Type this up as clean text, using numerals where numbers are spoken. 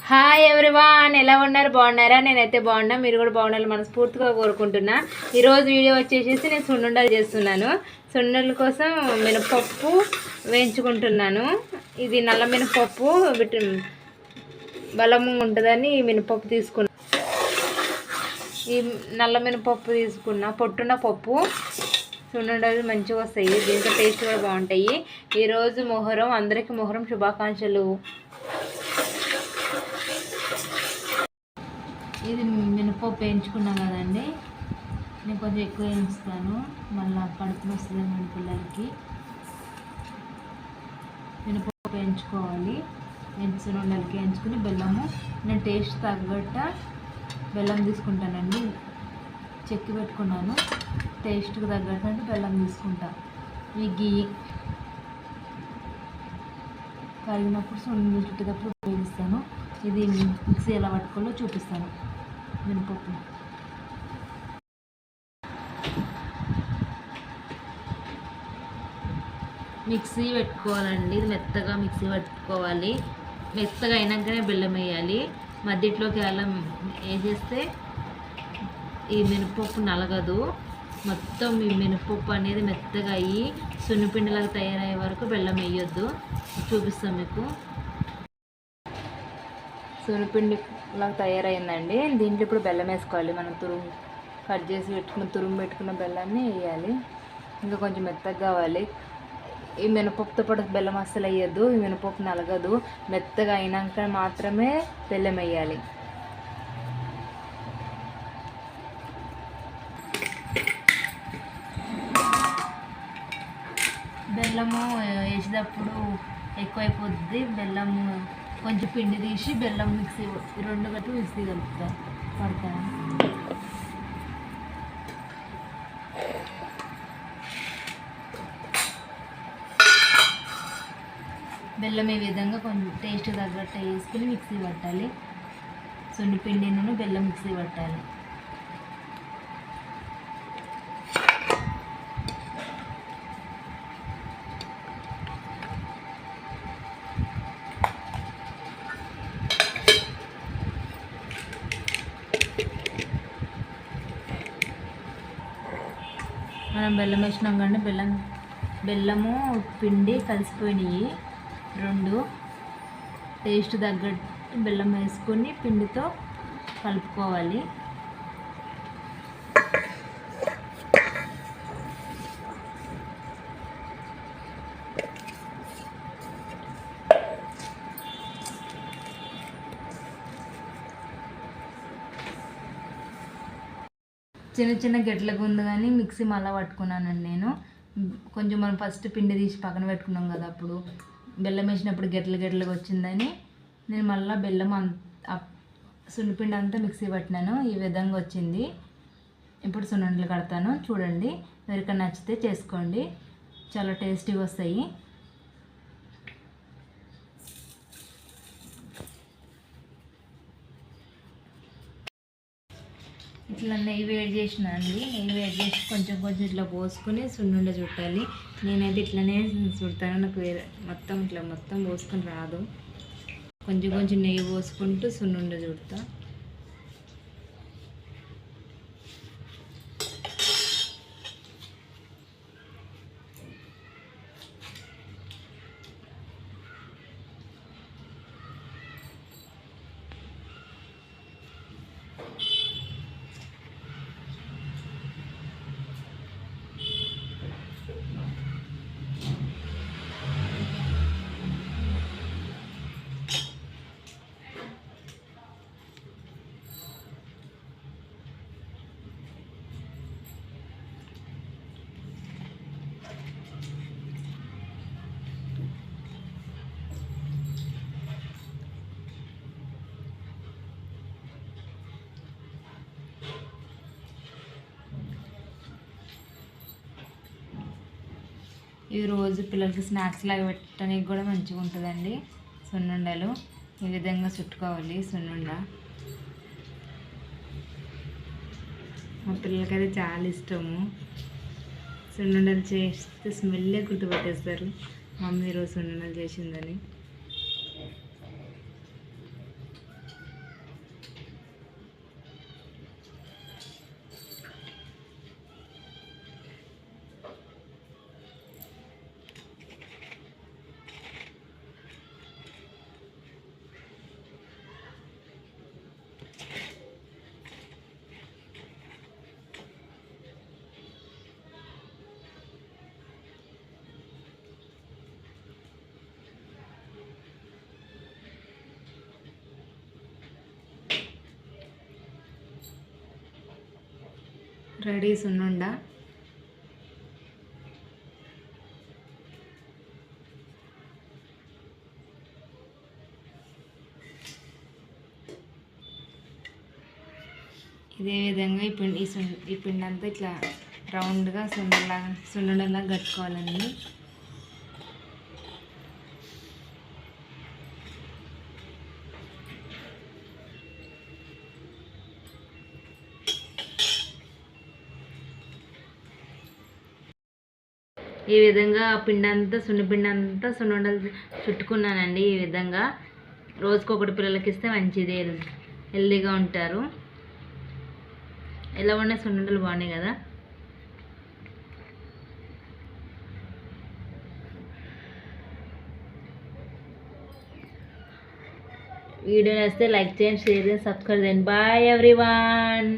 Hi everyone, ఎలా ఉన్నారు? బాగున్నారా? నేనైతే బాగున్నా, మీరు కూడా బాగుండాలి మనస్ఫూర్తిగా కోరుకుంటున్నా. ఈరోజు వీడియో వచ్చేసి నేను సున్నుండలు చేస్తున్నాను. సున్నుండల కోసం మినపప్పు వేయించుకుంటున్నాను. ఇది నల్ల మినపప్పు బలం ఉంటుందని మినపప్పు తీసుకున్నా. ఈ నల్ల మినపప్పు తీసుకున్నా, పొట్టున్న పప్పు. సున్నుండలు మంచిగా వస్తాయి, దీంట్లో టేస్ట్ కూడా బాగుంటాయి. ఈరోజు మొహరం, అందరికీ మొహరం శుభాకాంక్షలు. ఇది మినపప్పు వేయించుకున్నాం కదండి, నేను కొంచెం ఎక్కువ వేయించుతాను, మళ్ళీ కడుపులో వస్తుంది మన పిల్లలకి. మినపప్పు వేయించుకోవాలి, సున్నుండలకి వేయించుకుని బెల్లము, నేను టేస్ట్ తగ్గట్ట బెల్లం తీసుకుంటానండి. చెక్కి పెట్టుకున్నాను, టేస్ట్కి తగ్గట్టు బెల్లం తీసుకుంటా. ఈ గీ కరిగినప్పుడు సున్నుండలు చుట్టేటప్పుడు ఉపయోగిస్తాను. ఇది మిక్సీ ఎలా పట్టుకోవాలో చూపిస్తాను. మినపప్పు మిక్సీ పెట్టుకోవాలండి, ఇది మెత్తగా మిక్సీ పట్టుకోవాలి. మెత్తగా అయినాకనే బెల్లం వేయాలి. మధ్యలోకి అల్లం వేసేస్తే ఈ మినపప్పు నలగదు. మొత్తం ఈ మినపప్పు అనేది మెత్తగా అయ్యి సున్నిపిండిలాగా తయారయ్యే వరకు బెల్లం వేయొద్దు. చూపిస్తాం మీకు. సున్నిపిండిలాగా తయారైందండి, దీంట్లో ఇప్పుడు బెల్లం వేసుకోవాలి. మనం కట్ చేసి పెట్టుకున్న బెల్లాన్ని వేయాలి. ఇంకా కొంచెం మెత్తగా కావాలి. ఈ మినపప్పుతో పాటు బెల్లం అస్సలు వేయద్దు, ఈ మినపప్పు నలగదు. మెత్తగా అయినాక మాత్రమే బెల్లం వేయాలి. బెల్లము వేసేటప్పుడు ఎక్కువైపోద్ది. బెల్లము కొంచెం పిండి తీసి బెల్లం మిక్సీ రెండు గట్టి మిక్సీ పడతాను. బెల్లం ఈ విధంగా కొంచెం టేస్ట్ తగ్గట్టు వేసుకుని మిక్సీ పట్టాలి. సున్నిపిండిను బెల్లం మిక్సీ పట్టాలి. మనం బెల్లం వేసినాం కానీ బెల్లము పిండి కలిసిపోయినాయి రెండు. టేస్ట్ తగ్గట్టు బెల్లం వేసుకొని పిండితో కలుపుకోవాలి. చిన్న చిన్న గెట్లకు ఉంది కానీ మిక్సీ మళ్ళీ పట్టుకున్నానండి నేను. కొంచెం మనం ఫస్ట్ పిండి తీసి పక్కన పెట్టుకున్నాం కదా, అప్పుడు బెల్లం వేసినప్పుడు గెట్లుగా వచ్చిందని నేను మళ్ళీ బెల్లం సున్నిపిండి అంతా మిక్సీ పట్టినాను. ఈ విధంగా వచ్చింది. ఇప్పుడు సున్నుండలు కడతాను, చూడండి. ఎవరికైనా నచ్చితే చేసుకోండి, చాలా టేస్టీగా వస్తాయి. ఇట్లా నెయ్యి వేడి చేసిన అండి, నెయ్యి వేడి చేసి కొంచెం ఇట్లా పోసుకొని సున్నుండ చుట్టాలి. నేనైతే ఇట్లనే చుడతాను, నాకు మొత్తం పోసుకొని రాదు. కొంచెం నెయ్యి పోసుకుంటూ సున్నుండ చుడతా. ఈ రోజు పిల్లలకి స్నాక్స్ లాగా పెట్టడానికి కూడా మంచిగా ఉంటుందండి. సున్నుండలు ఈ విధంగా చుట్టుకోవాలి. సున్నుండ మా పిల్లలకైతే చాలా ఇష్టము. సున్నుండలు చేస్తే స్మెల్లే గుర్తుపట్టేస్తారు, మమ్మీ ఈరోజు సున్నుండలు చేసిందని. రెడీ సున్నుండా. ఇదే విధంగా ఈ పిండి అంతా ఇట్లా రౌండ్గా సున్నుండలా కట్టుకోవాలండి. ఈ విధంగా పిండి అంతా సున్నుండలు చుట్టుకున్నానండి. ఈ విధంగా రోజుకొకటి పిల్లలకి ఇస్తే మంచిది, హెల్దీగా ఉంటారు. ఎలా ఉన్నాయి సున్నుండలు? బాగున్నాయి కదా. వీడియో నచ్చితే లైక్ చేయండి, షేర్ చేయండి, సబ్స్క్రైబ్ చేయండి. Bye everyone.